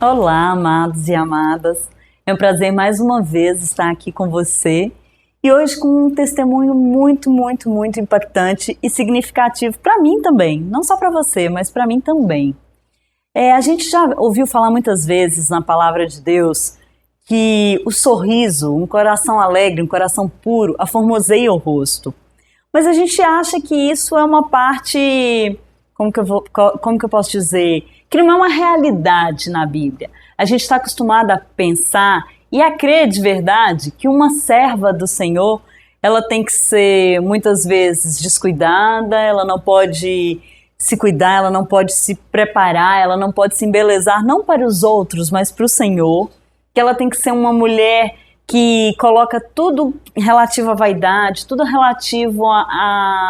Olá, amados e amadas. É um prazer mais uma vez estar aqui com você e hoje com um testemunho muito impactante e significativo para mim também, não só para você, mas para mim também. A gente já ouviu falar muitas vezes na palavra de Deus que o sorriso, um coração alegre, um coração puro, aformoseia o rosto. Mas a gente acha que isso é uma parte, como que eu posso dizer, que não é uma realidade na Bíblia. A gente está acostumado a pensar e a crer de verdade que uma serva do Senhor, ela tem que ser muitas vezes descuidada, ela não pode se cuidar, ela não pode se preparar, ela não pode se embelezar, não para os outros, mas para o Senhor, que ela tem que ser uma mulher que coloca tudo relativo à vaidade, tudo relativo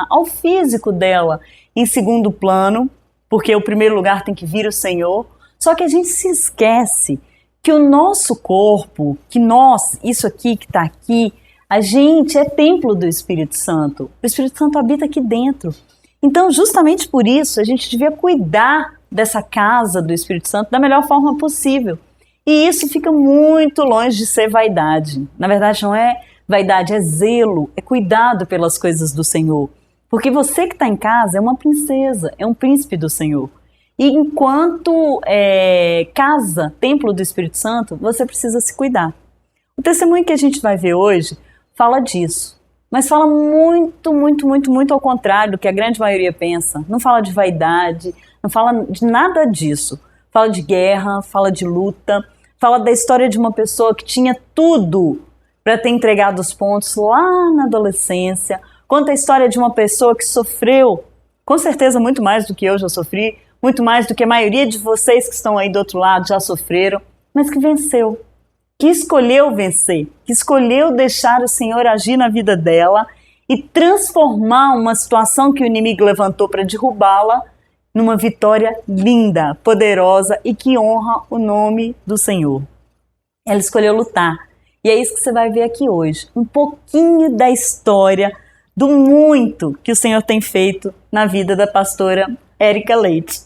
ao físico dela em segundo plano, porque o primeiro lugar tem que vir o Senhor. Só que a gente se esquece que o nosso corpo, que nós, isso aqui que está aqui, a gente é templo do Espírito Santo. O Espírito Santo habita aqui dentro. Então, justamente por isso, a gente devia cuidar dessa casa do Espírito Santo da melhor forma possível. E isso fica muito longe de ser vaidade. Na verdade, não é vaidade, é zelo, é cuidado pelas coisas do Senhor. Porque você que está em casa é uma princesa, é um príncipe do Senhor. E enquanto casa, templo do Espírito Santo, você precisa se cuidar. O testemunho que a gente vai ver hoje fala disso. Mas fala muito ao contrário do que a grande maioria pensa. Não fala de vaidade, não fala de nada disso. Fala de guerra, fala de luta, fala da história de uma pessoa que tinha tudo para ter entregado os pontos lá na adolescência. Conta a história de uma pessoa que sofreu, com certeza muito mais do que eu já sofri, muito mais do que a maioria de vocês que estão aí do outro lado já sofreram, mas que venceu, que escolheu vencer, que escolheu deixar o Senhor agir na vida dela e transformar uma situação que o inimigo levantou para derrubá-la numa vitória linda, poderosa e que honra o nome do Senhor. Ela escolheu lutar. E é isso que você vai ver aqui hoje, um pouquinho da história do muito que o Senhor tem feito na vida da pastora Érica Leite.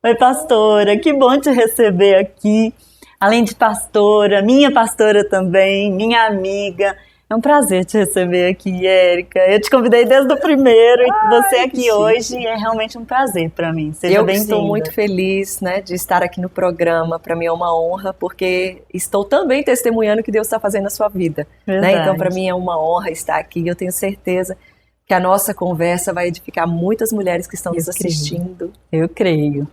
Oi, pastora, que bom te receber aqui. Além de pastora, minha pastora também, minha amiga. É um prazer te receber aqui, Érica. Eu te convidei desde o primeiro e você aqui hoje é realmente um prazer para mim. Seja bem-vinda. Eu estou muito feliz, né, de estar aqui no programa. Para mim é uma honra, porque estou também testemunhando o que Deus está fazendo na sua vida. Né? Então, para mim é uma honra estar aqui. Eu tenho certeza que a nossa conversa vai edificar muitas mulheres que estão nos assistindo. Eu creio.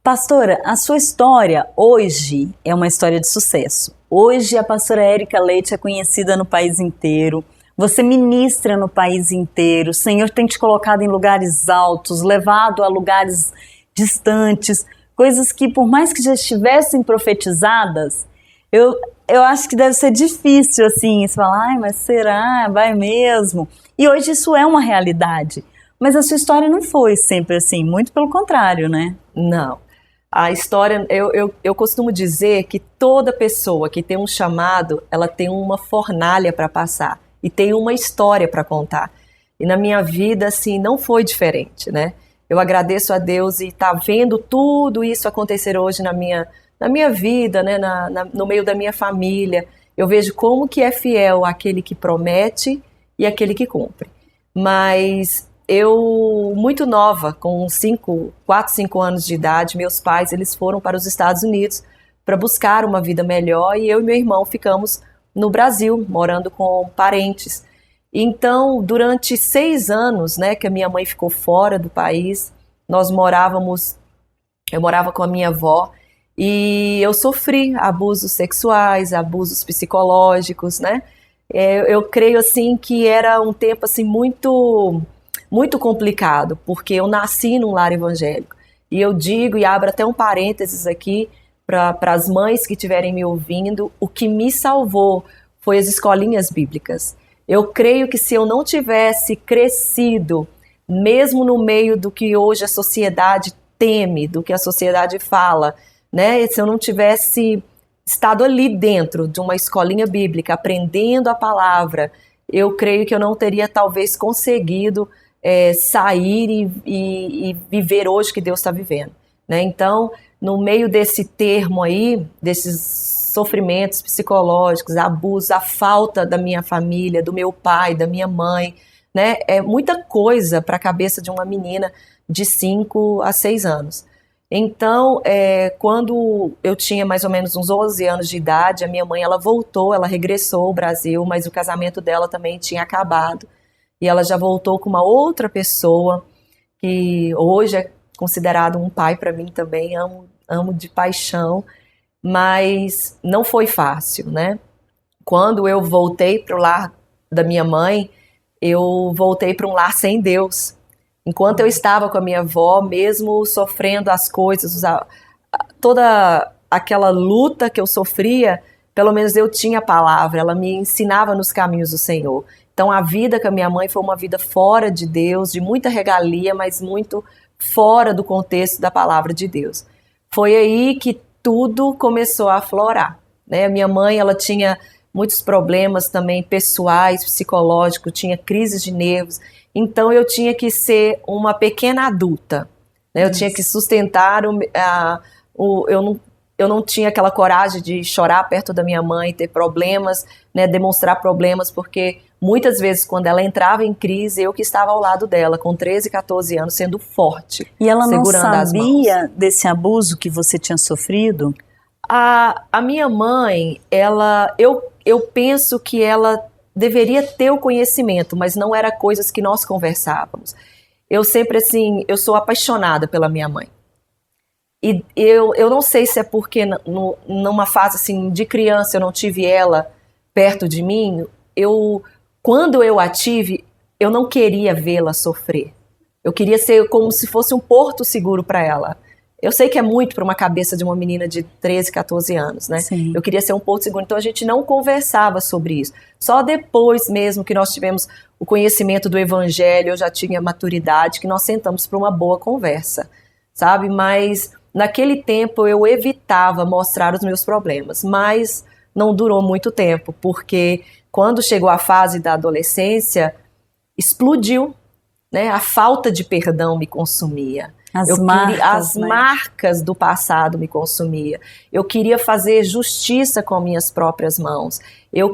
Pastora, a sua história hoje é uma história de sucesso. Hoje a pastora Érica Leite é conhecida no país inteiro. Você ministra no país inteiro. O Senhor tem te colocado em lugares altos, levado a lugares distantes, coisas que por mais que já estivessem profetizadas, eu acho que deve ser difícil assim, você fala, ai, mas será? Vai mesmo? E hoje isso é uma realidade. Mas a sua história não foi sempre assim, muito pelo contrário, né? Não. A história, eu costumo dizer que toda pessoa que tem um chamado, ela tem uma fornalha para passar e tem uma história para contar. E na minha vida, assim, não foi diferente, né? Eu agradeço a Deus e tá vendo tudo isso acontecer hoje na minha vida, né? No meio da minha família. Eu vejo como que é fiel aquele que promete e aquele que cumpre. Mas eu, muito nova, com 4, 5 anos de idade, meus pais, eles foram para os Estados Unidos para buscar uma vida melhor e eu e meu irmão ficamos no Brasil, morando com parentes. Então, durante 6 anos, né, que a minha mãe ficou fora do país, eu morava com a minha avó e eu sofri abusos sexuais, abusos psicológicos, né? Eu creio, assim, que era um tempo, assim, muito complicado, porque eu nasci num lar evangélico. E eu digo, e abro até um parênteses aqui, para as mães que estiverem me ouvindo, o que me salvou foi as escolinhas bíblicas. Eu creio que se eu não tivesse crescido, mesmo no meio do que hoje a sociedade teme, do que a sociedade fala, né? Se eu não tivesse estado ali dentro de uma escolinha bíblica, aprendendo a palavra, eu creio que eu não teria talvez conseguido sair e viver hoje que Deus está vivendo. Né? Então, no meio desse termo aí, desses sofrimentos psicológicos, abusos, a falta da minha família, do meu pai, da minha mãe, né? É muita coisa para a cabeça de uma menina de 5 a 6 anos. Então, quando eu tinha mais ou menos uns 11 anos de idade, a minha mãe, ela voltou, ela regressou ao Brasil, mas o casamento dela também tinha acabado. E ela já voltou com uma outra pessoa, que hoje é considerado um pai para mim também, amo de paixão, mas não foi fácil, né? Quando eu voltei para o lar da minha mãe, eu voltei para um lar sem Deus. Enquanto eu estava com a minha avó, mesmo sofrendo as coisas, toda aquela luta que eu sofria, pelo menos eu tinha a palavra, ela me ensinava nos caminhos do Senhor. Então a vida com a minha mãe foi uma vida fora de Deus, de muita regalia, mas muito fora do contexto da palavra de Deus. Foi aí que tudo começou a aflorar, né? A minha mãe, ela tinha muitos problemas também pessoais, psicológicos, tinha crises de nervos. Então eu tinha que ser uma pequena adulta, né? Eu tinha que sustentar eu não tinha aquela coragem de chorar perto da minha mãe, ter problemas, né, demonstrar problemas, porque muitas vezes quando ela entrava em crise, eu que estava ao lado dela, com 13, 14 anos, sendo forte, E ela não segurando as mãos. sabia desse abuso que você tinha sofrido? A minha mãe, eu penso que ela deveria ter o conhecimento, mas não era coisas que nós conversávamos. Eu sempre, assim, eu sou apaixonada pela minha mãe. E eu não sei se é porque numa fase assim de criança eu não tive ela perto de mim, quando eu a tive, eu não queria vê-la sofrer. Eu queria ser como se fosse um porto seguro para ela. Eu sei que é muito para uma cabeça de uma menina de 13, 14 anos, né? Sim. Eu queria ser um porto seguro, então a gente não conversava sobre isso. Só depois mesmo que nós tivemos o conhecimento do evangelho, eu já tinha maturidade, que nós sentamos para uma boa conversa, sabe? Mas naquele tempo eu evitava mostrar os meus problemas, mas não durou muito tempo, porque quando chegou a fase da adolescência, explodiu, né? A falta de perdão me consumia. As marcas do passado me consumia. Eu queria fazer justiça com minhas próprias mãos. Eu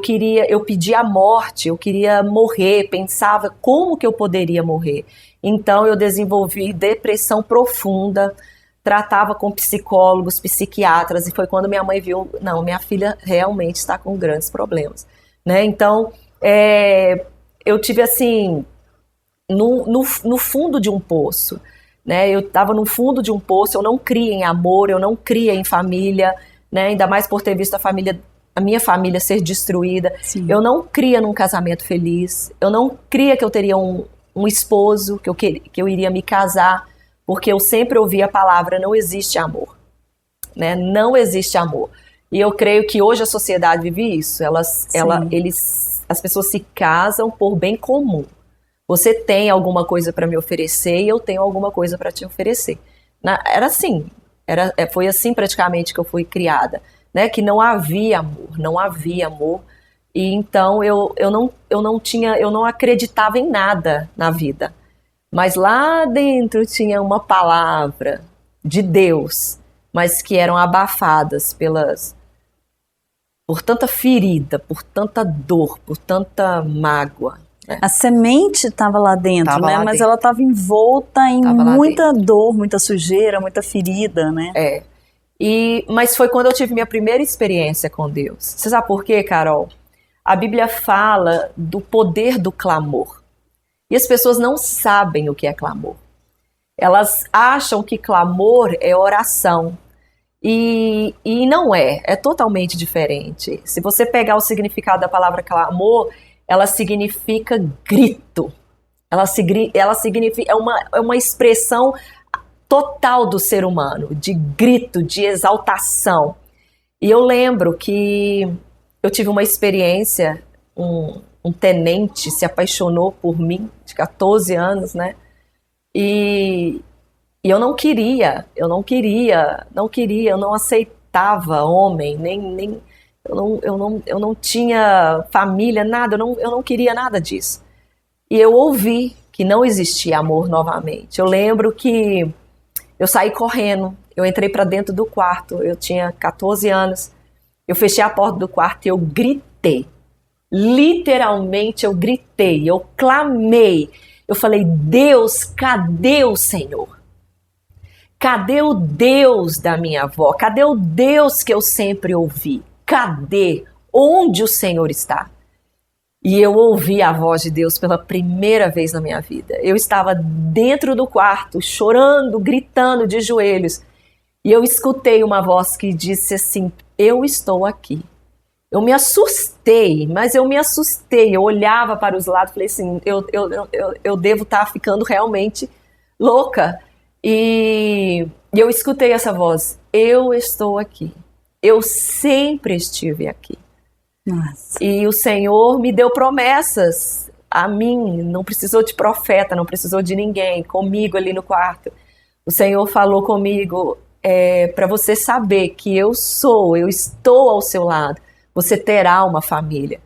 pedia a morte, eu queria morrer, pensava como que eu poderia morrer. Então eu desenvolvi depressão profunda, tratava com psicólogos, psiquiatras, e foi quando minha mãe viu, não, minha filha realmente está com grandes problemas, né? Então, eu tive assim, no fundo de um poço, né? Eu estava no fundo de um poço, eu não cria em amor, eu não cria em família, né? Ainda mais por ter visto a minha família ser destruída. Sim. Eu não cria num casamento feliz, eu não cria que eu teria um esposo, que eu iria me casar, porque eu sempre ouvi a palavra, não existe amor, né? Não existe amor. E eu creio que hoje a sociedade vive isso. As pessoas se casam por bem comum. Você tem alguma coisa para me oferecer e eu tenho alguma coisa para te oferecer. Era assim, foi assim praticamente que eu fui criada, né? Que não havia amor. E então eu não acreditava em nada na vida. Mas lá dentro tinha uma palavra de Deus, mas que eram abafadas por tanta ferida, por tanta dor, por tanta mágoa. Né? A semente estava lá dentro, né? Mas ela estava envolta em muita dor, muita sujeira, muita ferida, né? Mas foi quando eu tive minha primeira experiência com Deus. Você sabe por quê, Carol? A Bíblia fala do poder do clamor. E as pessoas não sabem o que é clamor. Elas acham que clamor é oração. E não é totalmente diferente. Se você pegar o significado da palavra clamor, ela significa grito. Ela significa, é uma expressão total do ser humano, de grito, de exaltação. E eu lembro que eu tive uma experiência, um tenente se apaixonou por mim, de 14 anos, né? E eu não queria, eu não aceitava homem, eu não tinha família, nada, eu não queria nada disso. E eu ouvi que não existia amor novamente. Eu lembro que Eu saí correndo, eu entrei para dentro do quarto, eu tinha 14 anos, eu fechei a porta do quarto e eu gritei. Literalmente eu gritei, eu clamei. Eu falei, Deus, cadê o Senhor? Cadê o Deus da minha avó? Cadê o Deus que eu sempre ouvi? Cadê? Onde o Senhor está? E eu ouvi a voz de Deus pela primeira vez na minha vida. Eu estava dentro do quarto, chorando, gritando de joelhos. E eu escutei uma voz que disse assim, eu estou aqui. Eu me assustei, mas eu me assustei. Eu olhava para os lados e falei assim, eu devo estar ficando realmente louca. E eu escutei essa voz, eu estou aqui. Eu sempre estive aqui. Nossa. E o Senhor me deu promessas a mim, não precisou de profeta, não precisou de ninguém, comigo ali no quarto. O Senhor falou comigo, para você saber que eu estou ao seu lado, você terá uma família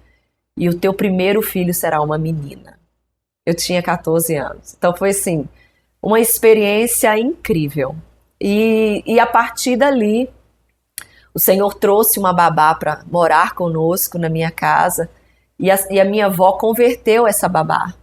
e o teu primeiro filho será uma menina. Eu tinha 14 anos, então foi assim, uma experiência incrível. E a partir dali, o Senhor trouxe uma babá para morar conosco na minha casa e a minha avó converteu essa babá.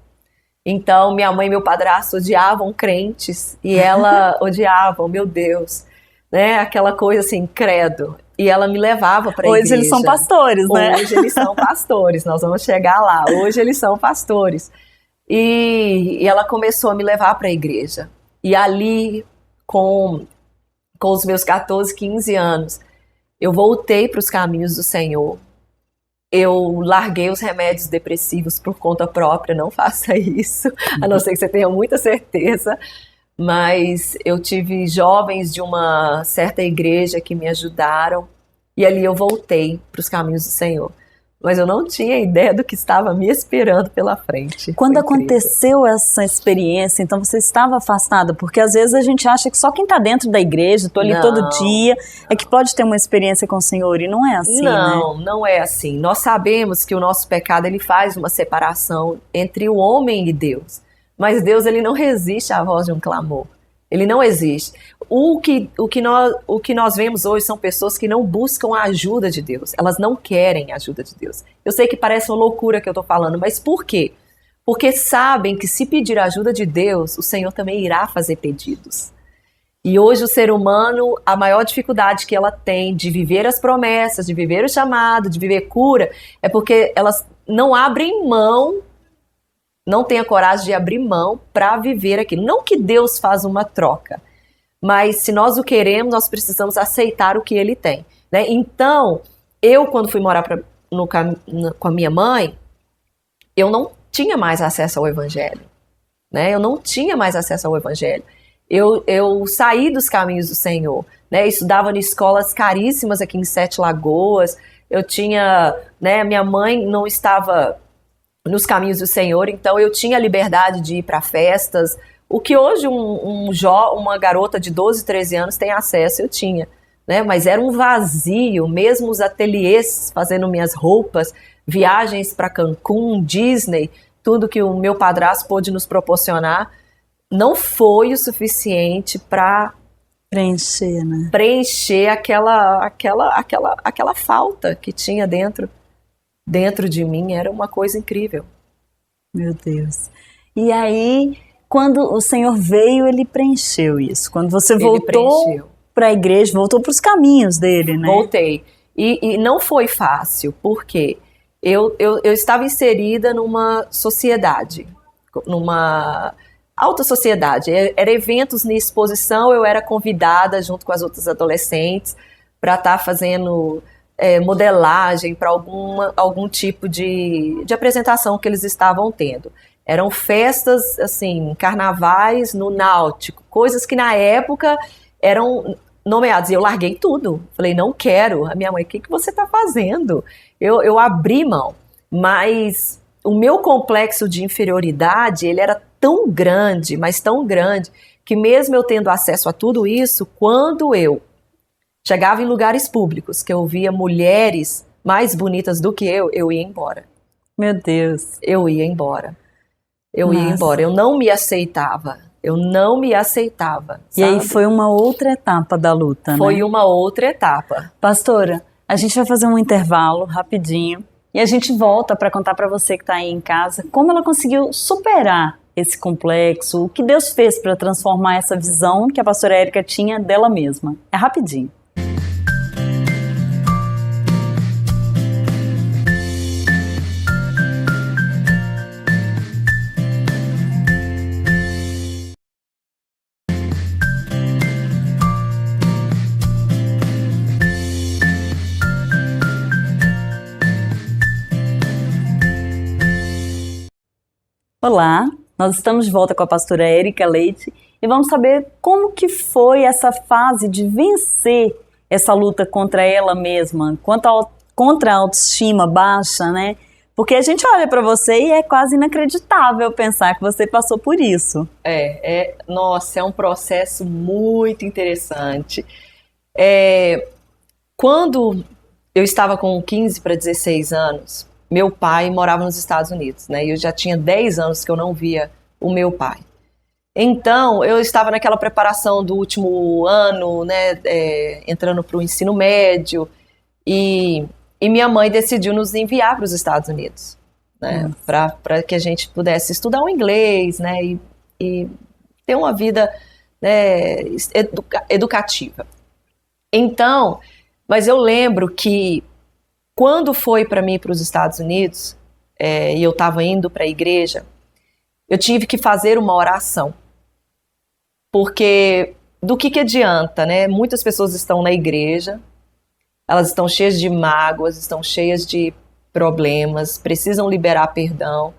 Então, minha mãe e meu padrasto odiavam crentes e ela odiava, meu Deus, né? Aquela coisa assim, credo. E ela me levava para a igreja. Hoje eles são pastores, né? Hoje eles são pastores, nós vamos chegar lá. Hoje eles são pastores. E ela começou a me levar para a igreja. E ali, com os meus 14, 15 anos, eu voltei para os caminhos do Senhor. Eu larguei os remédios depressivos por conta própria, não faça isso, a não ser que você tenha muita certeza. Mas eu tive jovens de uma certa igreja que me ajudaram e ali eu voltei para os caminhos do Senhor. Mas eu não tinha ideia do que estava me esperando pela frente. Quando aconteceu essa experiência, então você estava afastada? Porque às vezes a gente acha que só quem está dentro da igreja, estou ali todo dia, é que pode ter uma experiência com o Senhor, e não é assim, não, né? Não é assim. Nós sabemos que o nosso pecado ele faz uma separação entre o homem e Deus. Mas Deus ele não resiste à voz de um clamor. Ele não existe. O que nós vemos hoje são pessoas que não buscam a ajuda de Deus. Elas não querem a ajuda de Deus. Eu sei que parece uma loucura que eu estou falando, mas por quê? Porque sabem que se pedir a ajuda de Deus, o Senhor também irá fazer pedidos. E hoje o ser humano, a maior dificuldade que ela tem de viver as promessas, de viver o chamado, de viver cura, é porque elas não abrem mão, não têm a coragem de abrir mão para viver aquilo. Não que Deus faz uma troca, mas se nós o queremos, nós precisamos aceitar o que Ele tem, né? Então, eu quando fui morar com a minha mãe, eu não tinha mais acesso ao Evangelho, né? Eu não tinha mais acesso ao Evangelho. Eu saí dos caminhos do Senhor, né? Eu estudava em escolas caríssimas aqui em Sete Lagoas. Eu tinha, né? Minha mãe não estava nos caminhos do Senhor, então eu tinha liberdade de ir para festas. O que hoje uma garota de 12, 13 anos tem acesso, eu tinha, né? Mas era um vazio, mesmo os ateliês fazendo minhas roupas, viagens para Cancún, Disney, tudo que o meu padrasto pôde nos proporcionar, não foi o suficiente para preencher, né? Preencher aquela falta que tinha dentro de mim. Era uma coisa incrível. Meu Deus. E aí, quando o Senhor veio, Ele preencheu isso. Quando você voltou para a igreja, voltou para os caminhos dele, né? Voltei. E não foi fácil, porque eu estava inserida numa sociedade, numa alta sociedade. Era eventos na exposição, eu era convidada junto com as outras adolescentes para estar fazendo modelagem para algum tipo de apresentação que eles estavam tendo. Eram festas, assim, carnavais no Náutico, coisas que na época eram nomeadas. E eu larguei tudo. Falei, não quero. A minha mãe, o que você está fazendo? Eu abri mão. Mas o meu complexo de inferioridade, ele era tão grande, mas tão grande, que mesmo eu tendo acesso a tudo isso, quando eu chegava em lugares públicos, que eu via mulheres mais bonitas do que eu ia embora. Meu Deus. Eu ia embora. Eu ia embora. Eu não me aceitava. Eu não me aceitava. E sabe? aí foi uma outra etapa da luta, né? Foi uma outra etapa. Pastora, a gente vai fazer um intervalo rapidinho e a gente volta para contar para você que está aí em casa como ela conseguiu superar esse complexo, o que Deus fez para transformar essa visão que a pastora Érica tinha dela mesma. É rapidinho. Olá, nós estamos de volta com a pastora Érica Leite e vamos saber como que foi essa fase de vencer essa luta contra ela mesma, contra a autoestima baixa, né? Porque a gente olha para você e é quase inacreditável pensar que você passou por isso. Nossa, é um processo muito interessante. Quando eu estava com 15 para 16 anos, meu pai morava nos Estados Unidos, né? E eu já tinha 10 anos que eu não via o meu pai. Então, eu estava naquela preparação do último ano, né? Entrando para o ensino médio. E minha mãe decidiu nos enviar para os Estados Unidos, né? Para que a gente pudesse estudar o inglês, né? E ter uma vida, né, educativa. Então, mas eu lembro que quando foi para mim para os Estados Unidos, e eu estava indo para a igreja, eu tive que fazer uma oração. Porque do que adianta, né? Muitas pessoas estão na igreja, elas estão cheias de mágoas, estão cheias de problemas, precisam liberar perdão,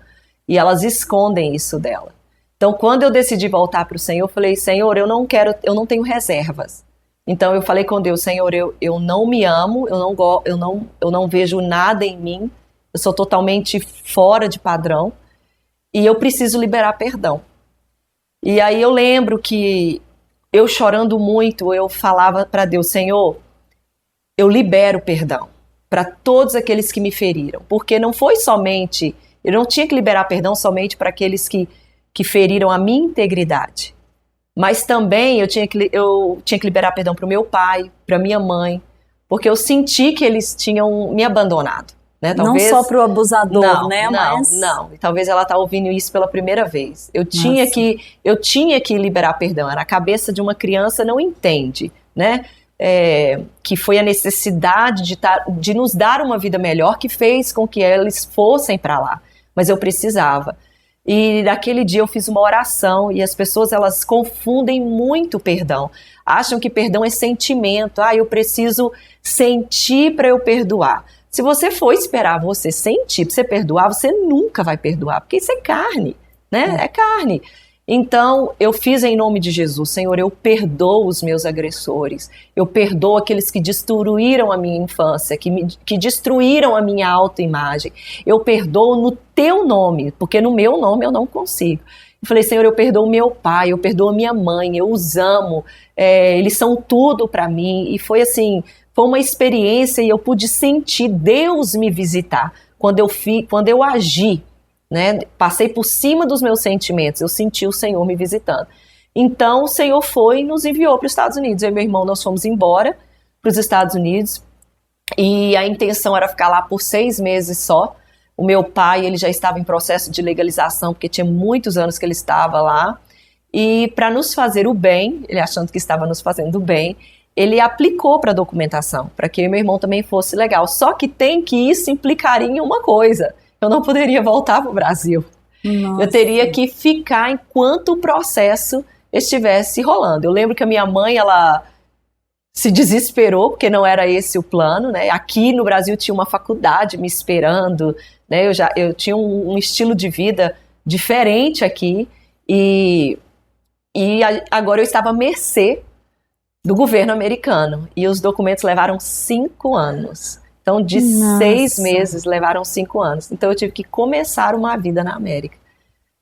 e elas escondem isso dela. Então, quando eu decidi voltar para o Senhor, eu falei, Senhor, eu não tenho reservas. Então eu falei com Deus, Senhor, eu não me amo, eu não vejo nada em mim, eu sou totalmente fora de padrão e eu preciso liberar perdão. E aí eu lembro que eu chorando muito, eu falava para Deus, Senhor, eu libero perdão para todos aqueles que me feriram, porque não foi somente, eu não tinha que liberar perdão somente para aqueles que feriram a minha integridade. Mas também eu tinha que liberar perdão para o meu pai, para minha mãe, porque eu senti que eles tinham me abandonado. Né? Talvez, não só para o abusador, né? Não. E talvez ela está ouvindo isso pela primeira vez. Eu tinha que liberar perdão. A cabeça de uma criança não entende, né? Que foi a necessidade de nos dar uma vida melhor que fez com que eles fossem para lá. Mas eu precisava. E naquele dia eu fiz uma oração e as pessoas, elas confundem muito perdão. Acham que perdão é sentimento. Eu preciso sentir para eu perdoar. Se você for esperar você sentir para você perdoar, você nunca vai perdoar, porque isso é carne, né? É carne. Então, eu fiz em nome de Jesus, Senhor, eu perdoo os meus agressores, eu perdoo aqueles que destruíram a minha infância, que destruíram a minha autoimagem, eu perdoo no teu nome, porque no meu nome eu não consigo. Eu falei, Senhor, eu perdoo meu pai, eu perdoo minha mãe, eu os amo, eles são tudo para mim, e foi assim, foi uma experiência e eu pude sentir Deus me visitar, quando eu agi, né? Passei por cima dos meus sentimentos, eu senti o Senhor me visitando. Então o Senhor foi e nos enviou para os Estados Unidos. Eu e meu irmão, nós fomos embora para os Estados Unidos e a intenção era ficar lá por 6 meses só. O meu pai, ele já estava em processo de legalização, porque tinha muitos anos que ele estava lá. E para nos fazer o bem, ele achando que estava nos fazendo o bem, ele aplicou para a documentação, para que eu e meu irmão também fosse legal. Só que isso implicaria em uma coisa. Eu não poderia voltar para o Brasil. Nossa. Eu teria que ficar enquanto o processo estivesse rolando. Eu lembro que a minha mãe, ela se desesperou, porque não era esse o plano, né? Aqui no Brasil tinha uma faculdade me esperando, né? Eu tinha um estilo de vida diferente aqui, e agora eu estava à mercê do governo americano. E os documentos levaram 5 anos. Então, de 6 meses, levaram 5 anos. Então, eu tive que começar uma vida na América.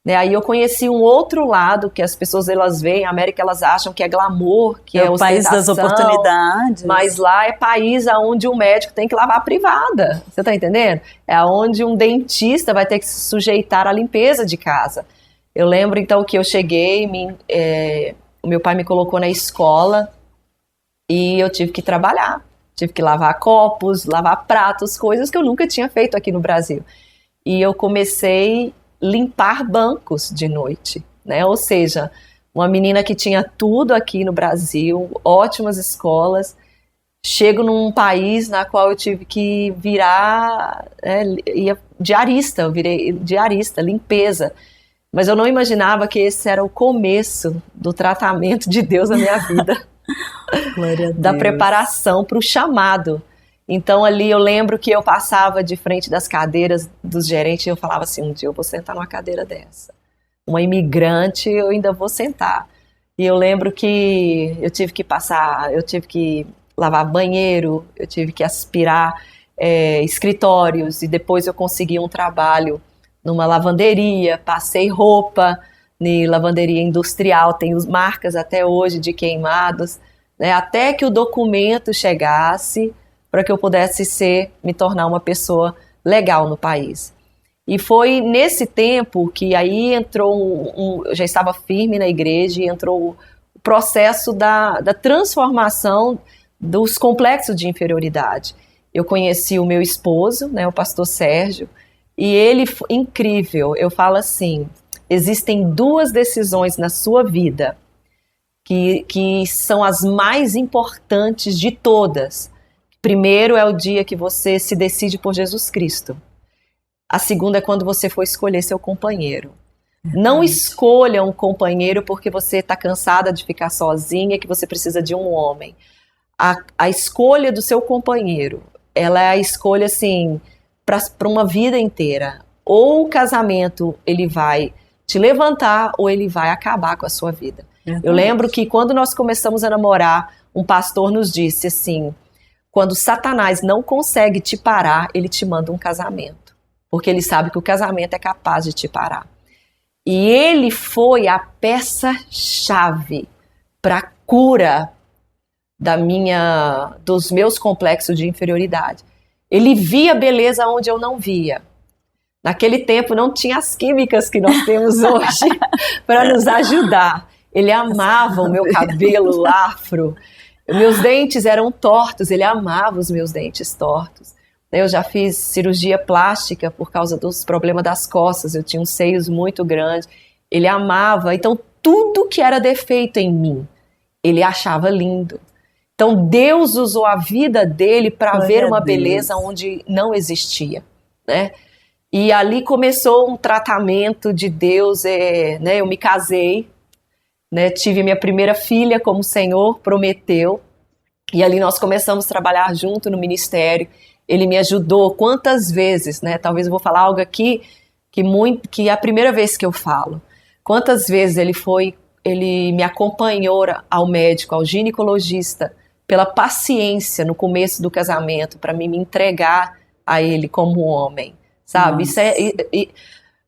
Aí eu conheci um outro lado, que as pessoas, elas veem, a América, elas acham que é glamour, que é o país das oportunidades. Mas lá é país onde o médico tem que lavar a privada. Você tá entendendo? É onde um dentista vai ter que se sujeitar à limpeza de casa. Eu lembro então que eu cheguei, o meu pai me colocou na escola e eu tive que trabalhar. Tive que lavar copos, lavar pratos, coisas que eu nunca tinha feito aqui no Brasil. E eu comecei a limpar bancos de noite, né? Ou seja, uma menina que tinha tudo aqui no Brasil, ótimas escolas. Chego num país na qual eu tive que virar diarista, eu virei diarista, limpeza. Mas eu não imaginava que esse era o começo do tratamento de Deus na minha vida. Glória a Deus. Da preparação para o chamado. Então ali eu lembro que eu passava de frente das cadeiras dos gerentes e eu falava assim, um dia eu vou sentar numa cadeira dessa. Uma imigrante eu ainda vou sentar. E eu lembro que eu tive que lavar banheiro, eu tive que aspirar escritórios e depois eu consegui um trabalho numa lavanderia, passei roupa em lavanderia industrial, tenho marcas até hoje de queimados, né, até que o documento chegasse para que eu pudesse me tornar uma pessoa legal no país. E foi nesse tempo que aí entrou eu já estava firme na igreja e entrou o processo da transformação dos complexos de inferioridade. Eu conheci o meu esposo, né, o pastor Sérgio, e ele, incrível, eu falo assim, existem 2 decisões na sua vida que são as mais importantes de todas. Primeiro é o dia que você se decide por Jesus Cristo. A segunda é quando você for escolher seu companheiro. Não escolha um companheiro porque você está cansada de ficar sozinha, que você precisa de um homem. A escolha do seu companheiro, ela é a escolha assim para uma vida inteira. Ou o casamento ele vai te levantar ou ele vai acabar com a sua vida. Eu lembro que quando nós começamos a namorar, um pastor nos disse assim, quando Satanás não consegue te parar, ele te manda um casamento, porque ele sabe que o casamento é capaz de te parar. E ele foi a peça-chave para a cura dos meus complexos de inferioridade. Ele via beleza onde eu não via. Naquele tempo não tinha as químicas que nós temos hoje para nos ajudar. Ele amava o meu cabelo afro. Meus dentes eram tortos, ele amava os meus dentes tortos. Eu já fiz cirurgia plástica por causa dos problemas das costas, eu tinha uns seios muito grandes. Ele amava, então tudo que era defeito em mim, ele achava lindo. Então Deus usou a vida dele para ver uma beleza onde não existia, né? E ali começou um tratamento de Deus, né? Eu me casei, né? Tive minha primeira filha como o Senhor prometeu, e ali nós começamos a trabalhar junto no ministério. Ele me ajudou quantas vezes, né? Talvez eu vou falar algo aqui que é a primeira vez que eu falo. Quantas vezes ele me acompanhou ao médico, ao ginecologista, pela paciência no começo do casamento, para me entregar a ele como homem, sabe? Isso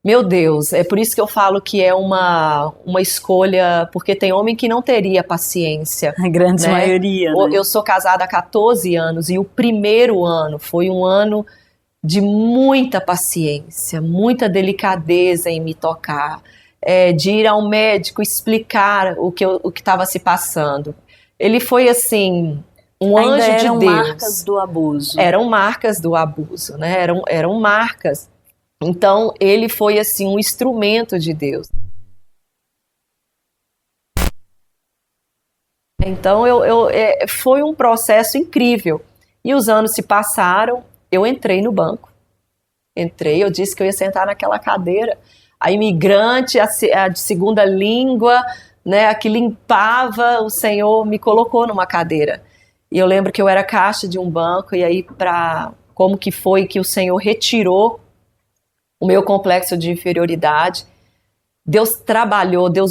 meu Deus, é por isso que eu falo que é uma escolha, porque tem homem que não teria paciência. A grande maioria, né? Eu sou casada há 14 anos e o primeiro ano foi um ano de muita paciência, muita delicadeza em me tocar, de ir ao médico explicar o que estava se passando. Ele foi assim, um anjo de Deus. Eram marcas do abuso. Eram marcas do abuso, né? Eram marcas. Então, ele foi assim, um instrumento de Deus. Então, foi um processo incrível. E os anos se passaram, eu entrei no banco. Eu disse que eu ia sentar naquela cadeira. A imigrante, a de segunda língua, né, a que limpava, o Senhor me colocou numa cadeira. E eu lembro que eu era caixa de um banco, e aí como que foi que o Senhor retirou o meu complexo de inferioridade. Deus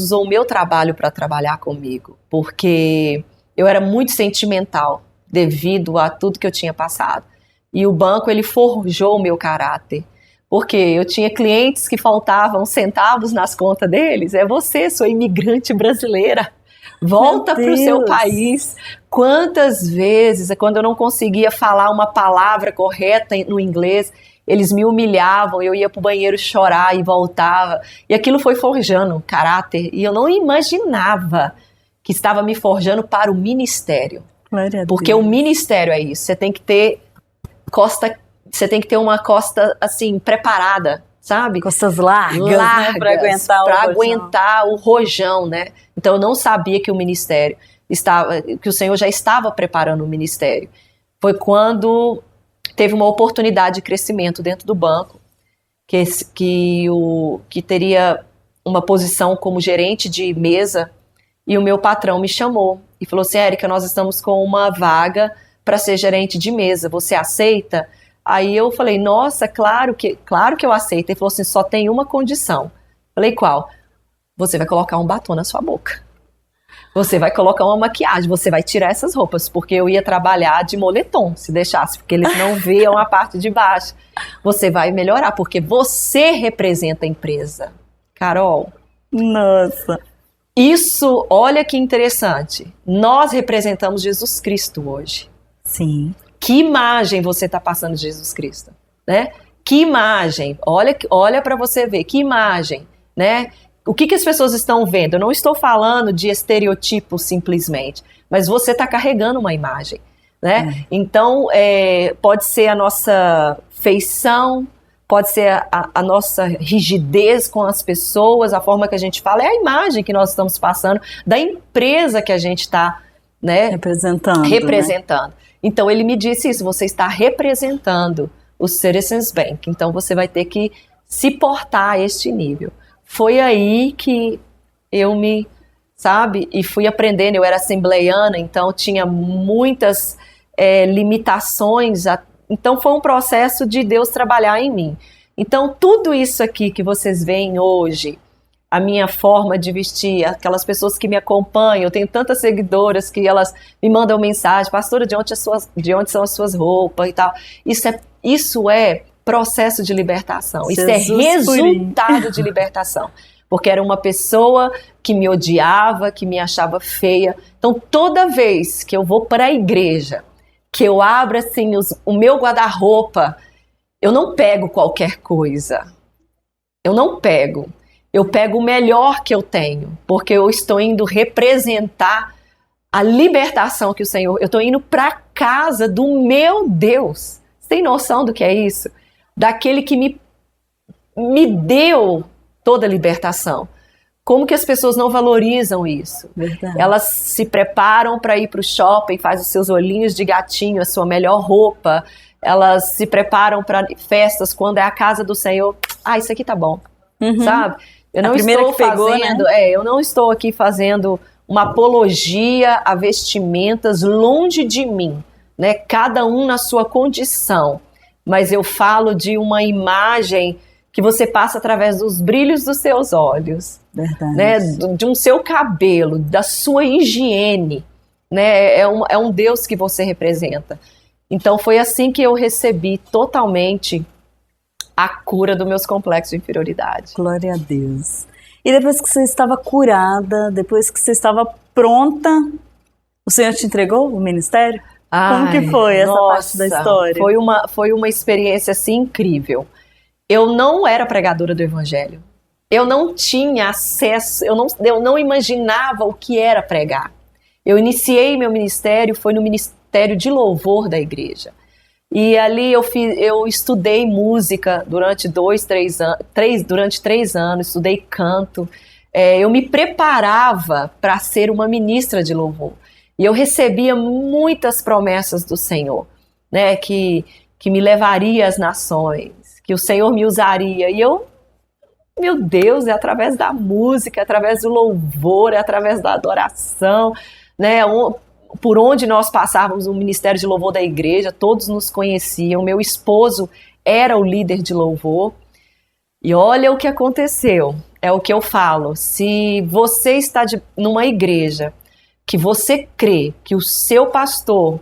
usou o meu trabalho para trabalhar comigo, porque eu era muito sentimental devido a tudo que eu tinha passado. E o banco, ele forjou o meu caráter. Porque eu tinha clientes que faltavam centavos nas contas deles. Você, sua imigrante brasileira, volta para o seu país. Quantas vezes, quando eu não conseguia falar uma palavra correta no inglês, eles me humilhavam, eu ia pro banheiro chorar e voltava. E aquilo foi forjando caráter. E eu não imaginava que estava me forjando para o ministério. Porque o ministério é isso. Você tem que ter uma costa assim preparada, sabe? Costas largas, né? Para aguentar o rojão, né? Então eu não sabia que o ministério que o Senhor já estava preparando o ministério. Foi quando teve uma oportunidade de crescimento dentro do banco, que teria uma posição como gerente de mesa, e o meu patrão me chamou e falou assim: Érica, nós estamos com uma vaga para ser gerente de mesa, você aceita? Aí eu falei: nossa, claro que eu aceito. Ele falou assim: só tem uma condição. Falei: qual? Você vai colocar um batom na sua boca. Você vai colocar uma maquiagem, você vai tirar essas roupas, porque eu ia trabalhar de moletom, se deixasse, porque eles não viam a parte de baixo. Você vai melhorar, porque você representa a empresa. Carol. Nossa. Isso, olha que interessante. Nós representamos Jesus Cristo hoje. Sim. Que imagem você está passando de Jesus Cristo, né? Que imagem, olha para você ver, que imagem, né? O que as pessoas estão vendo? Eu não estou falando de estereotipos simplesmente, mas você está carregando uma imagem, né? Então, pode ser a nossa feição, pode ser a nossa rigidez com as pessoas, a forma que a gente fala, é a imagem que nós estamos passando da empresa que a gente está, né, representando. Né? Então, ele me disse isso: você está representando o Citizens Bank, então você vai ter que se portar a este nível. Foi aí que eu e fui aprendendo. Eu era assembleiana, então tinha muitas limitações. Então foi um processo de Deus trabalhar em mim. Então tudo isso aqui que vocês veem hoje, a minha forma de vestir, aquelas pessoas que me acompanham, eu tenho tantas seguidoras que elas me mandam mensagem: pastora, de onde são as suas roupas e tal. Isso é processo de libertação. Isso é resultado de libertação. Porque era uma pessoa que me odiava, que me achava feia. Então, toda vez que eu vou para a igreja, que eu abro assim o meu guarda-roupa, eu não pego qualquer coisa. Eu não pego. Eu pego o melhor que eu tenho, porque eu estou indo representar a libertação que o Senhor... Eu estou indo para a casa do meu Deus. Você tem noção do que é isso? Daquele que me deu toda a libertação. Como que as pessoas não valorizam isso? Verdade. Elas se preparam para ir para o shopping, faz os seus olhinhos de gatinho, a sua melhor roupa. Elas se preparam para festas, quando é a casa do Senhor. Isso aqui tá bom, sabe? Eu não estou fazendo, né? Eu não estou aqui fazendo uma apologia a vestimentas, longe de mim, né? Cada um na sua condição. Mas eu falo de uma imagem que você passa através dos brilhos dos seus olhos, né? De um seu cabelo, da sua higiene, né? É um Deus que você representa. Então foi assim que eu recebi totalmente a cura dos meus complexos de inferioridade. Glória a Deus. E depois que você estava curada, depois que você estava pronta, o Senhor te entregou o ministério? Como que foi essa parte da história? Foi uma experiência assim incrível. Eu não era pregadora do evangelho. Eu não tinha acesso, eu não imaginava o que era pregar. Eu iniciei meu ministério, foi no ministério de louvor da igreja. E ali eu estudei música durante 3 anos, estudei canto. Eu me preparava para ser uma ministra de louvor. E eu recebia muitas promessas do Senhor, né, que me levaria às nações, que o Senhor me usaria. E eu, meu Deus, é através da música, é através do louvor, é através da adoração, né, por onde nós passávamos no ministério de louvor da igreja, todos nos conheciam. Meu esposo era o líder de louvor. E olha o que aconteceu, é o que eu falo. Se você está numa igreja que você crê que o seu pastor,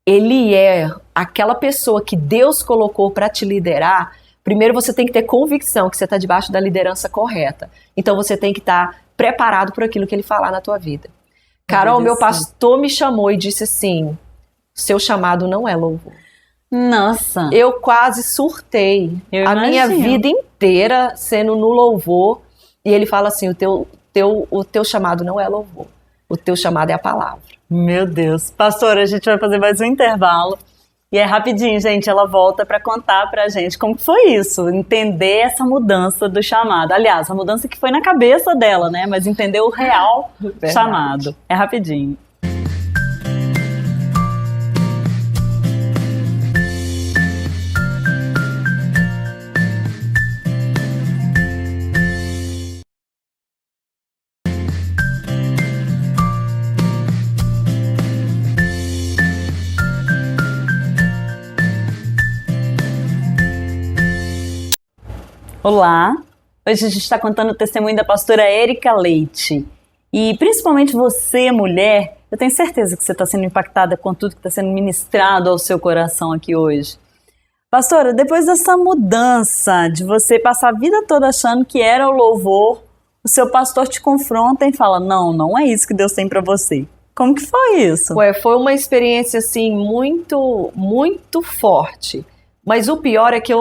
ele é aquela pessoa que Deus colocou para te liderar, primeiro você tem que ter convicção que você está debaixo da liderança correta. Então você tem que estar preparado por aquilo que ele falar na tua vida. Carol, meu pastor me chamou e disse assim: seu chamado não é louvor. Nossa, Eu quase surtei. eu A minha imagino. vida inteira sendo no louvor. E ele fala assim, o teu chamado não é louvor. O teu chamado é a palavra. Meu Deus. Pastora, a gente vai fazer mais um intervalo. E é rapidinho, gente, ela volta para contar pra gente como que foi isso, entender essa mudança do chamado. Aliás, a mudança que foi na cabeça dela, né? Mas entender o real Verdade. chamado. É rapidinho. Olá, hoje a gente está contando o testemunho da pastora Érica Leite. E principalmente você, mulher, eu tenho certeza que você está sendo impactada com tudo que está sendo ministrado ao seu coração aqui hoje. Pastora, depois dessa mudança de você passar a vida toda achando que era o louvor, o seu pastor te confronta e fala, não, não é isso que Deus tem para você. Como que foi isso? Foi uma experiência, assim, muito, muito forte. Mas o pior é que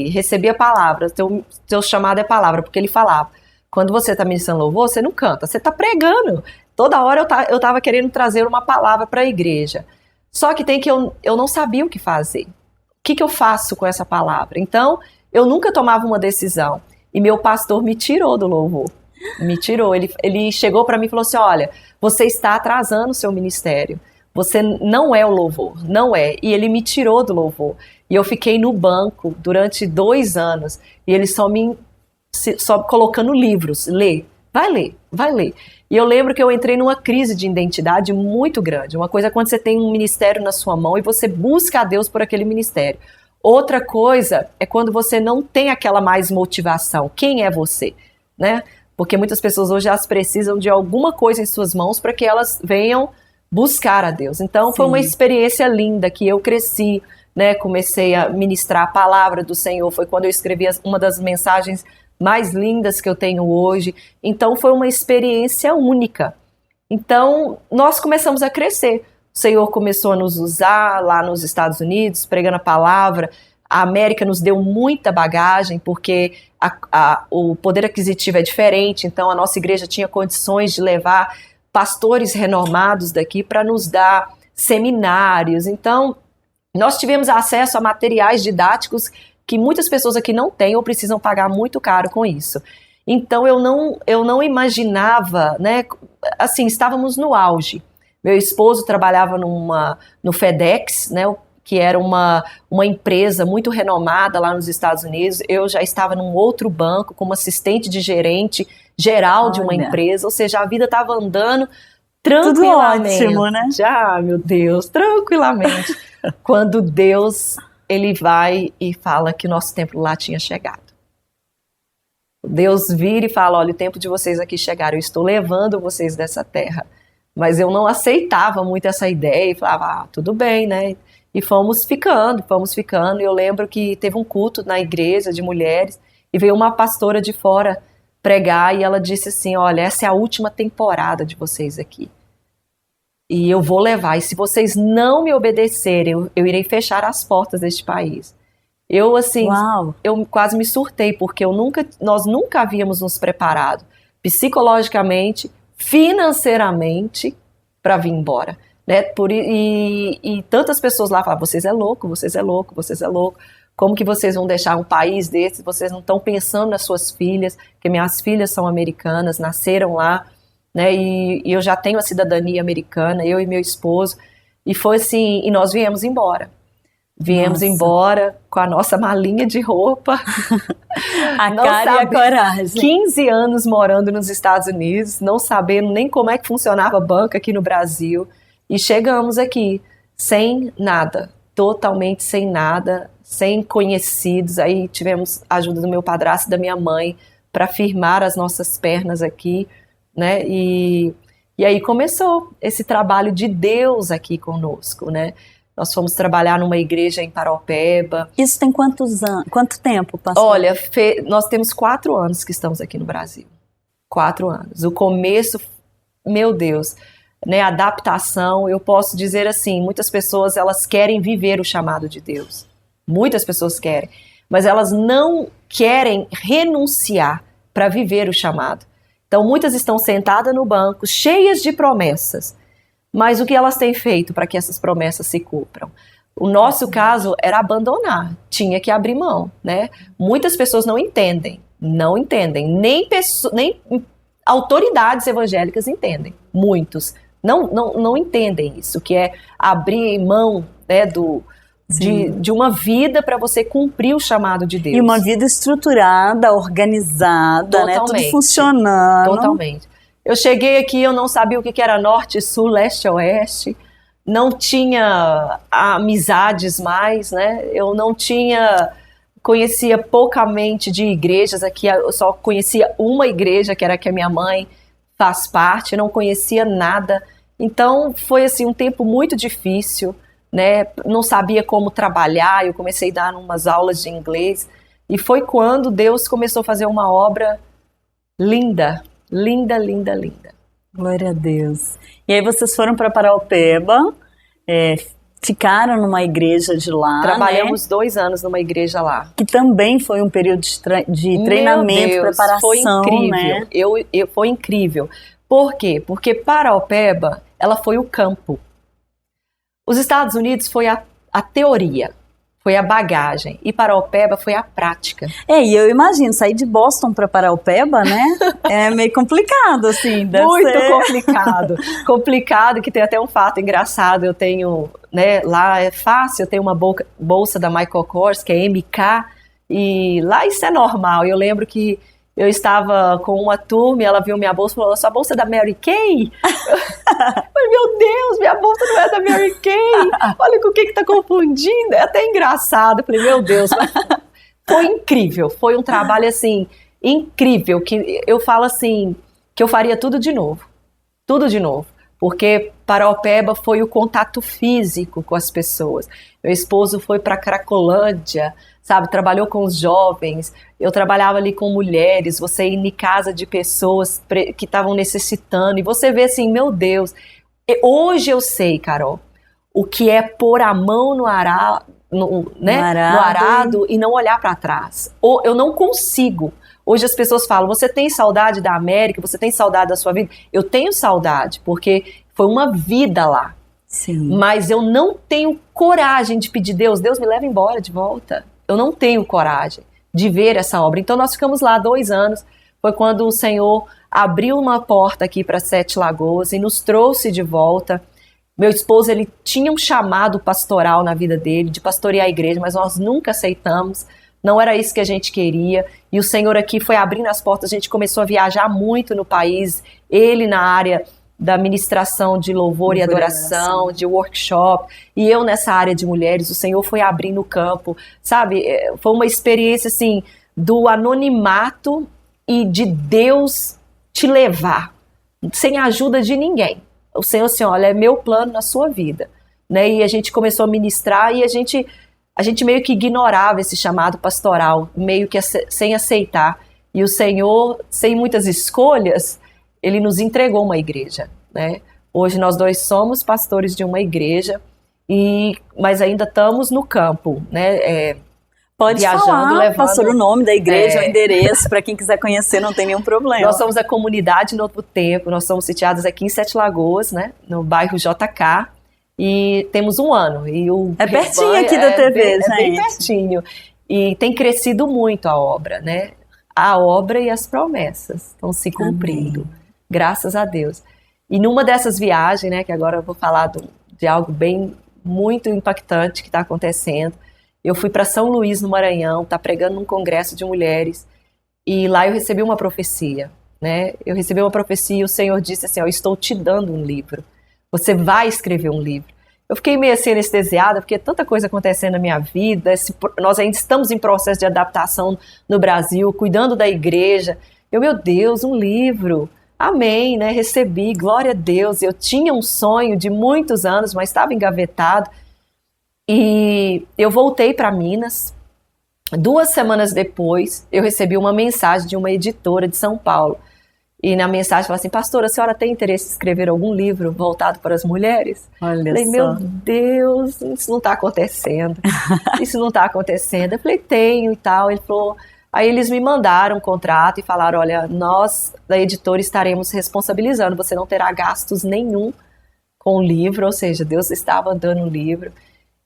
recebi a palavra, teu chamado é palavra, porque ele falava, quando você está ministrando louvor, você não canta, você está pregando. Toda hora eu estava querendo trazer uma palavra para a igreja. Só que eu não sabia o que fazer. O que eu faço com essa palavra? Então, eu nunca tomava uma decisão. E meu pastor me tirou do louvor. Me tirou. Ele chegou para mim e falou assim, olha, você está atrasando o seu ministério. Você não é o louvor, não é. E ele me tirou do louvor. E eu fiquei no banco durante 2 anos. E ele só colocando livros. Vai ler. E eu lembro que eu entrei numa crise de identidade muito grande. Uma coisa é quando você tem um ministério na sua mão e você busca a Deus por aquele ministério. Outra coisa é quando você não tem aquela mais motivação. Quem é você? Né? Porque muitas pessoas hoje elas precisam de alguma coisa em suas mãos para que elas venham buscar a Deus. Então foi uma experiência linda que eu cresci, né? Comecei a ministrar a palavra do Senhor. Foi quando eu escrevi uma das mensagens mais lindas que eu tenho hoje. Então foi uma experiência única. Então nós começamos a crescer. O Senhor começou a nos usar lá nos Estados Unidos, pregando a palavra. A América nos deu muita bagagem, porque o poder aquisitivo é diferente. Então a nossa igreja tinha condições de levar pastores renomados daqui para nos dar seminários. Então nós tivemos acesso a materiais didáticos que muitas pessoas aqui não têm ou precisam pagar muito caro com isso. Então eu não imaginava, né? Assim, estávamos no auge. Meu esposo trabalhava no FedEx, né? Que era uma empresa muito renomada lá nos Estados Unidos. Eu já estava num outro banco como assistente de gerente geral de uma empresa. Ou seja, a vida estava andando tranquilamente. Tudo ótimo, né? Já, meu Deus, tranquilamente. Quando Deus, ele vai e fala que o nosso tempo lá tinha chegado. Deus vira e fala, olha, o tempo de vocês aqui chegaram, eu estou levando vocês dessa terra. Mas eu não aceitava muito essa ideia e falava, tudo bem, né? E fomos ficando. E eu lembro que teve um culto na igreja de mulheres e veio uma pastora de fora pregar e ela disse assim, olha, essa é a última temporada de vocês aqui. E eu vou levar, e se vocês não me obedecerem, eu irei fechar as portas deste país. Eu, assim, eu quase me surtei, porque nós nunca havíamos nos preparado psicologicamente, financeiramente, para vir embora. Né? E tantas pessoas lá falavam, vocês é louco. Como que vocês vão deixar um país desse? Vocês não estão pensando nas suas filhas, porque minhas filhas são americanas, nasceram lá. Né, e eu já tenho a cidadania americana, eu e meu esposo, e foi assim, e nós viemos embora com a nossa malinha de roupa, a cara e a coragem, 15 anos morando nos Estados Unidos, não sabendo nem como é que funcionava banco aqui no Brasil, e chegamos aqui sem nada, totalmente sem nada, sem conhecidos. Aí tivemos a ajuda do meu padrasto e da minha mãe para firmar as nossas pernas aqui, né? E aí começou esse trabalho de Deus aqui conosco, né? Nós fomos trabalhar numa igreja em Paraupeba. Isso tem quanto tempo, pastor? Olha, nós temos 4 anos que estamos aqui no Brasil. 4 anos. O começo, meu Deus, né, adaptação, eu posso dizer assim, muitas pessoas elas querem viver o chamado de Deus. Muitas pessoas querem, mas elas não querem renunciar para viver o chamado. Então muitas estão sentadas no banco, cheias de promessas, mas o que elas têm feito para que essas promessas se cumpram? O nosso caso era abandonar, tinha que abrir mão, né? Muitas pessoas não entendem, nem autoridades evangélicas entendem, muitos não entendem isso, que é abrir mão, né, de uma vida para você cumprir o chamado de Deus. E uma vida estruturada, organizada, né, tudo funcionando. Totalmente. Eu cheguei aqui, eu não sabia o que era norte, sul, leste, oeste, não tinha amizades mais, né, eu não tinha... Conhecia poucamente de igrejas aqui, eu só conhecia uma igreja, que era a que a minha mãe faz parte, não conhecia nada. Então foi assim um tempo muito difícil, né? Não sabia como trabalhar, eu comecei a dar umas aulas de inglês e foi quando Deus começou a fazer uma obra linda, linda, linda, linda. Glória a Deus. E aí vocês foram para Paraupeba, ficaram numa igreja de lá, trabalhamos, né? 2 anos numa igreja lá. Que também foi um período de treinamento, Deus, preparação, foi incrível, né? Foi incrível. Por quê? Porque Paraupeba, ela foi o campo. Os Estados Unidos foi a teoria, foi a bagagem. E Paraupeba foi a prática. E eu imagino, sair de Boston para Paraupeba, né? É meio complicado, assim. Muito complicado. Complicado, que tem até um fato engraçado. Eu tenho, né, lá é fácil, eu tenho uma bolsa da Michael Kors, que é MK, e lá isso é normal. Eu lembro que eu estava com uma turma e ela viu minha bolsa e falou, sua bolsa é da Mary Kay? Falei, meu Deus, minha bolsa não é da Mary Kay. Olha com o que está confundindo. É até engraçado. Falei, meu Deus. Foi incrível. Foi um trabalho, assim, incrível. Que eu falo assim, que eu faria tudo de novo. Tudo de novo. Porque Paraupeba foi o contato físico com as pessoas. Meu esposo foi para Cracolândia, sabe, trabalhou com os jovens, eu trabalhava ali com mulheres, você ir em casa de pessoas que estavam necessitando, e você vê assim, meu Deus, hoje eu sei, Carol, o que é pôr a mão no arado, né, no arado e não olhar para trás. Eu não consigo. Hoje as pessoas falam, você tem saudade da América, você tem saudade da sua vida? Eu tenho saudade, porque foi uma vida lá. Sim. Mas eu não tenho coragem de pedir, Deus me leva embora de volta. Eu não tenho coragem de ver essa obra. Então nós ficamos lá 2 anos, foi quando o Senhor abriu uma porta aqui para 7 Lagoas e nos trouxe de volta. Meu esposo, ele tinha um chamado pastoral na vida dele, de pastorear a igreja, mas nós nunca aceitamos, não era isso que a gente queria, e o Senhor aqui foi abrindo as portas, a gente começou a viajar muito no país, ele na área da ministração de louvor e adoração, de workshop, e eu nessa área de mulheres, o Senhor foi abrindo o campo, sabe, foi uma experiência assim, do anonimato e de Deus te levar, sem a ajuda de ninguém. O Senhor assim, olha, é meu plano na sua vida, né, e a gente começou a ministrar e a gente meio que ignorava esse chamado pastoral, meio que sem aceitar, e o Senhor, sem muitas escolhas, ele nos entregou uma igreja, né? Hoje nós 2 somos pastores de uma igreja, mas ainda estamos no campo, né? Pode viajando, falar, levando, pastor, o nome da igreja, o endereço, para quem quiser conhecer, não tem nenhum problema. Nós somos a comunidade Novo Tempo, nós somos sitiados aqui em 7 Lagoas, né? No bairro JK, e temos 1 ano. E é pertinho aqui da TV, gente. É bem pertinho. E tem crescido muito a obra, né? A obra e as promessas estão se cumprindo. Amém. Graças a Deus. E numa dessas viagens, né, que agora eu vou falar de algo muito impactante que está acontecendo, eu fui para São Luís, no Maranhão, tá pregando num congresso de mulheres, e lá eu recebi uma profecia, né? Eu recebi uma profecia e o Senhor disse assim, eu estou te dando um livro, você vai escrever um livro. Eu fiquei meio assim anestesiada, porque tanta coisa acontecendo na minha vida, nós ainda estamos em processo de adaptação no Brasil, cuidando da igreja. Meu Deus, um livro... Amém, né? Recebi, glória a Deus. Eu tinha um sonho de muitos anos, mas estava engavetado. E eu voltei para Minas. 2 semanas depois, eu recebi uma mensagem de uma editora de São Paulo. E na mensagem fala assim, pastora, a senhora tem interesse em escrever algum livro voltado para as mulheres? Olha falei, só. meu Deus, isso não está acontecendo. Isso não está acontecendo. Eu falei, tenho e tal. Ele falou, aí eles me mandaram um contrato e falaram, olha, nós da editora estaremos responsabilizando, você não terá gastos nenhum com o livro, ou seja, Deus estava dando o livro.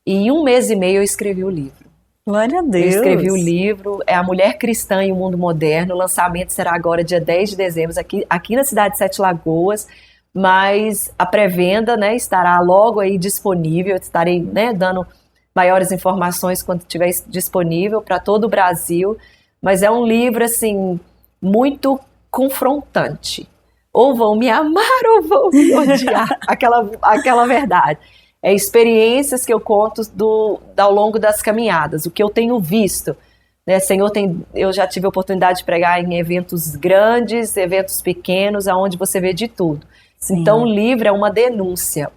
E em 1 mês e meio eu escrevi o livro. Glória a Deus. Eu escrevi o livro, é A Mulher Cristã e o Mundo Moderno. O lançamento será agora dia 10 de dezembro, aqui na cidade de Sete Lagoas, mas a pré-venda, né, estará logo aí disponível. Eu estarei, né, dando maiores informações quando estiver disponível para todo o Brasil. Mas é um livro, assim, muito confrontante. Ou vão me amar ou vão me odiar, aquela verdade. É experiências que eu conto ao longo das caminhadas, o que eu tenho visto. Né? Senhor, eu já tive a oportunidade de pregar em eventos grandes, eventos pequenos, onde você vê de tudo. Sim. Então o livro é uma denúncia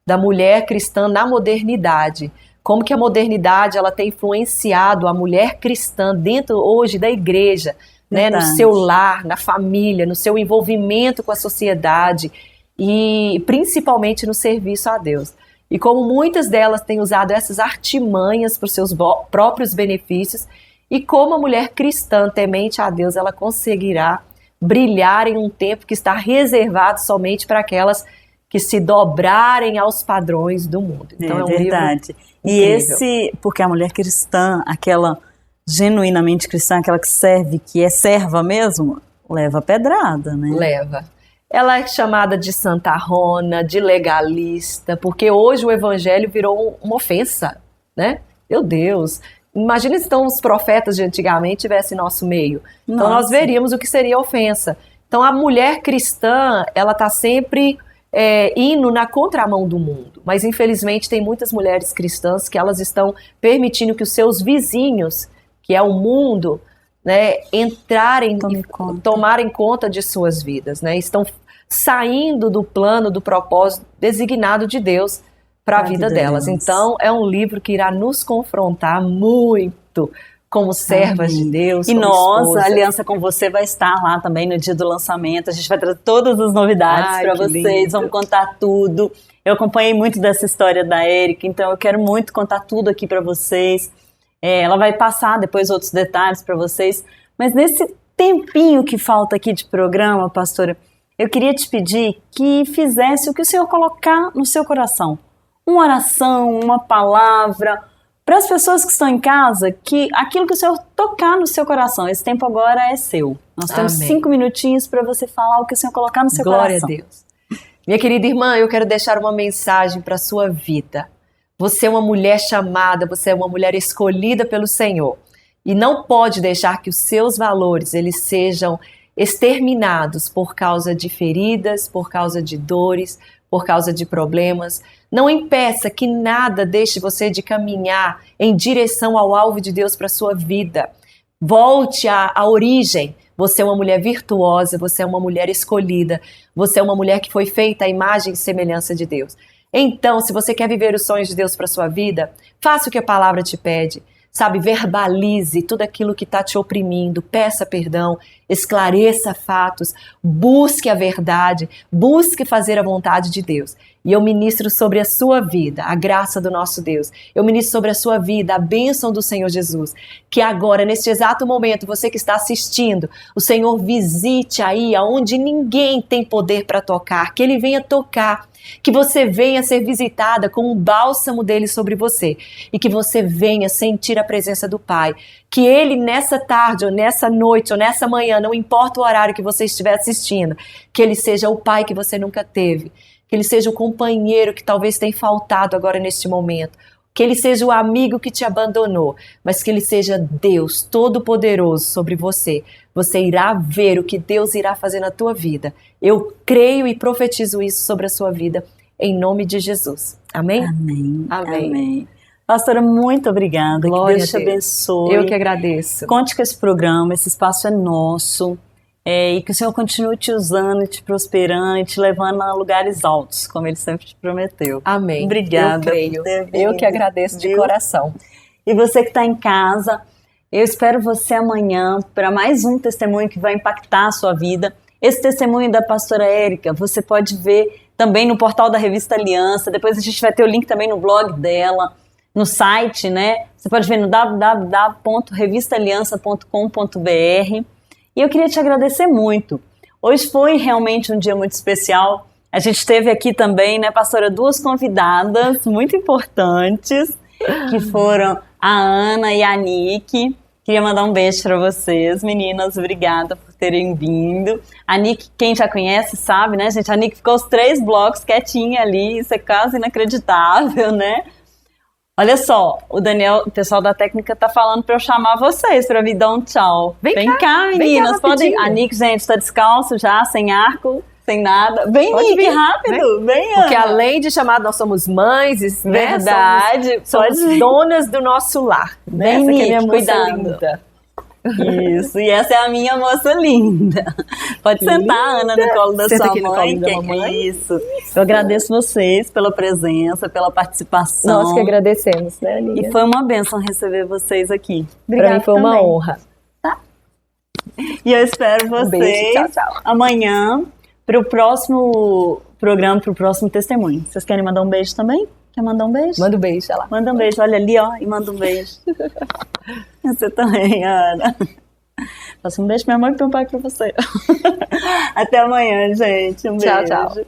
da mulher cristã na modernidade. Como que a modernidade ela tem influenciado a mulher cristã dentro hoje da igreja, né? No seu lar, na família, no seu envolvimento com a sociedade e principalmente no serviço a Deus. E como muitas delas têm usado essas artimanhas para os seus próprios benefícios, e como a mulher cristã temente a Deus, ela conseguirá brilhar em um tempo que está reservado somente para aquelas que se dobrarem aos padrões do mundo. Então é um verdade. E porque a mulher cristã, aquela genuinamente cristã, aquela que serve, que é serva mesmo, leva pedrada, né? Leva. Ela é chamada de santarrona, de legalista, porque hoje o evangelho virou uma ofensa, né? Meu Deus, imagina se então os profetas de antigamente tivessem nosso meio. Então nós veríamos o que seria ofensa. Então a mulher cristã, ela está sempre indo na contramão do mundo. Mas infelizmente tem muitas mulheres cristãs que elas estão permitindo que os seus vizinhos, que é o mundo, né, tomarem conta de suas vidas, né? Estão saindo do plano, do propósito designado de Deus para a vida delas. Então, é um livro que irá nos confrontar muito como servas de Deus. E nós, a Aliança com Você vai estar lá também no dia do lançamento. A gente vai trazer todas as novidades para vocês, lindo. Vamos contar tudo. Eu acompanhei muito dessa história da Érica, então eu quero muito contar tudo aqui para vocês. Ela vai passar depois outros detalhes para vocês, mas nesse tempinho que falta aqui de programa, pastora, eu queria te pedir que fizesse o que o Senhor colocar no seu coração. Uma oração, uma palavra, para as pessoas que estão em casa, que aquilo que o Senhor tocar no seu coração, esse tempo agora é seu. Nós temos 5 minutinhos para você falar o que o Senhor colocar no seu coração. Glória a Deus. Minha querida irmã, eu quero deixar uma mensagem para a sua vida. Você é uma mulher chamada, você é uma mulher escolhida pelo Senhor. E não pode deixar que os seus valores eles sejam exterminados por causa de feridas, por causa de dores, por causa de problemas. Não impeça que nada deixe você de caminhar em direção ao alvo de Deus para a sua vida. Volte à origem. Você é uma mulher virtuosa, você é uma mulher escolhida, você é uma mulher que foi feita à imagem e semelhança de Deus. Então, se você quer viver os sonhos de Deus para a sua vida, faça o que a palavra te pede. Sabe, verbalize tudo aquilo que está te oprimindo, peça perdão, esclareça fatos, busque a verdade, busque fazer a vontade de Deus. E eu ministro sobre a sua vida a graça do nosso Deus. Eu ministro sobre a sua vida a bênção do Senhor Jesus. Que agora, neste exato momento, você que está assistindo, o Senhor visite aí aonde ninguém tem poder para tocar, que Ele venha tocar. Que você venha ser visitada com um bálsamo dele sobre você e que você venha sentir a presença do Pai. Que ele nessa tarde, ou nessa noite, ou nessa manhã, não importa o horário que você estiver assistindo, que ele seja o Pai que você nunca teve, que ele seja o companheiro que talvez tenha faltado agora neste momento, que ele seja o amigo que te abandonou, mas que ele seja Deus Todo-Poderoso sobre você. Você irá ver o que Deus irá fazer na tua vida. Eu creio e profetizo isso sobre a sua vida, em nome de Jesus. Amém? Amém. Amém. Amém. Pastora, muito obrigada. Glória que Deus te abençoe. Eu que agradeço. Conte com esse programa, esse espaço é nosso. E que o Senhor continue te usando, te prosperando e te levando a lugares altos, como Ele sempre te prometeu. Amém. Obrigada. Eu creio. Eu que agradeço de coração. E você que está em casa, eu espero você amanhã para mais um testemunho que vai impactar a sua vida. Esse testemunho da pastora Érica, você pode ver também no portal da Revista Aliança, depois a gente vai ter o link também no blog dela, no site, né? Você pode ver no www.revistaliança.com.br. E eu queria te agradecer muito. Hoje foi realmente um dia muito especial. A gente teve aqui também, né, pastora, duas convidadas muito importantes, que foram a Ana e a Nick. Queria mandar um beijo para vocês, meninas. Obrigada por terem vindo. A Nick, quem já conhece, sabe, né, gente? A Nick ficou os 3 blocos quietinha ali. Isso é quase inacreditável, né? Olha só, o Daniel, o pessoal da técnica tá falando para eu chamar vocês para vir dar um tchau. Vem cá, meninas. Podem... A Nick, gente, tá descalço já, sem arco, sem nada. Vem, Nick, vir rápido. Vem, Porque além de chamar, nós somos mães, né? Verdade. Somos donas do nosso lar. Vem, Nick, que é cuidado. Linda. Isso, e essa é a minha moça linda. Pode sentar, Ana, no colo da sua mãe. Isso. Eu agradeço vocês pela presença, pela participação. Nós que agradecemos, né, Aninha? E foi uma bênção receber vocês aqui. Para mim foi também. uma honra. Tá? E eu espero vocês beijo, tchau, tchau. Amanhã para o próximo programa, para o próximo testemunho. Vocês querem mandar um beijo também? Quer mandar um beijo? Manda um beijo, olha lá. Manda um beijo, olha ali, ó, e manda um beijo. Você também, Ana. Faça um beijo pra minha mãe e pro meu pai pra você. Até amanhã, gente. Um beijo. Tchau, tchau.